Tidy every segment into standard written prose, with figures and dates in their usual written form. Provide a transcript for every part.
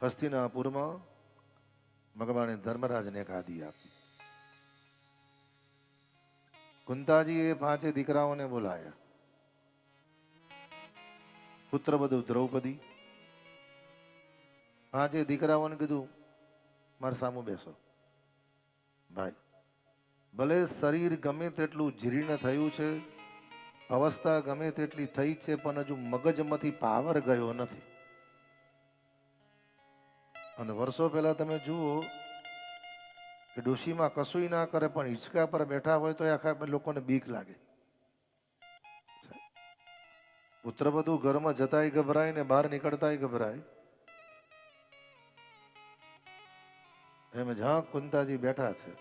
હસ્તિનાપુરમાં ભગવાને ધર્મરાજને ગાદી આપી. કુંતાજીએ 5 દીકરાઓને બોલાયા. પુત્ર બધું દ્રૌપદી. 5 દીકરાઓને કીધું મારા સામું બેસો. ભાઈ ભલે શરીર ગમે તેટલું જીર્ણ થયું છે, અવસ્થા ગમે તેટલી થઈ છે, પણ હજુ મગજમાંથી પાવર ગયો નથી. અને વર્ષો પહેલા તમે જુઓ કે ડોશીમાં કશું ના કરે પણ હિંચકા પર બેઠા હોય તો આખા લોકોને બીક લાગે. પુત્ર બધું ઘરમાં જતાય ગભરાય ને બહાર નીકળતાય ગભરાય. એમ જ્યાં કુંતાજી બેઠા છે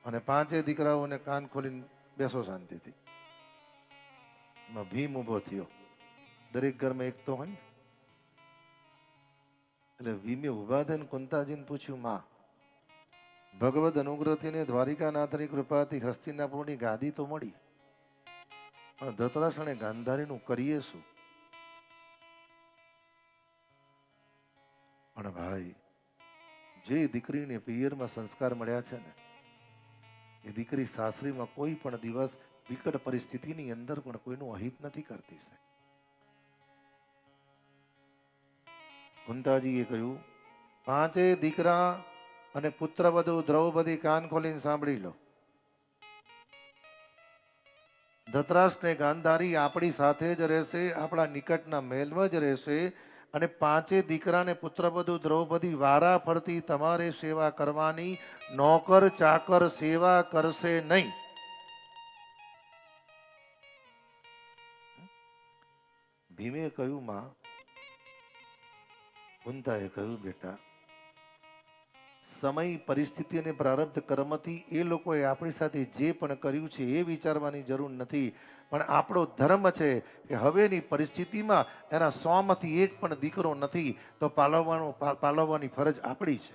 અને 5 દીકરાઓને કાન ખોલીને બેસો શાંતિથી. ભીમ ઉભો થયો. દરેક ઘરમાં એક તો હોય ને. એટલે ભીમે ઉભા થઈને કુંતાજીને પૂછ્યું, માં ભગવદ અનુગ્રહથી ને દ્વારિકાનાથની કૃપાથી હસ્તિનાપુરની ગાદી તો મળી, પણ ધતરાસણે ગાંધારીનું કરીએ શું? પણ ભાઈ જે દીકરીને પિયરમાં સંસ્કાર મળ્યા છે ને, એ દીકરી સાસરીમાં કોઈ પણ દિવસ વિકટ પરિસ્થિતિની અંદર પણ કોઈનું અહિત નથી કરતી. કુંતાજીએ કહ્યું, 5 દીકરા અને પુત્રવધુ દ્રૌપદી કાન ખોલીને સાંભળી લો. ધતરાષ્ટ્ર ને ગાંધારી આપણી સાથે જ રહેશે, આપણા નિકટના મહેલમાં જ રહેશે. અને 5 દીકરા ને પુત્રવધુ દ્રૌપદી વારા ફરતી તમારે સેવા કરવાની, નોકર ચાકર સેવા કરશે નહીં. ભીમે કહ્યું, માં. કુંતાએ કહ્યું, બેટા સમય પરિસ્થિતિ અને પ્રારબ્ધ કર્મથી એ લોકોએ આપણી સાથે જે પણ કર્યું છે એ વિચારવાની જરૂર નથી, પણ આપણો ધર્મ છે કે હવેની પરિસ્થિતિમાં એના 100માંથી 1 પણ દીકરો નથી તો પાલવવાની ફરજ આપણી છે.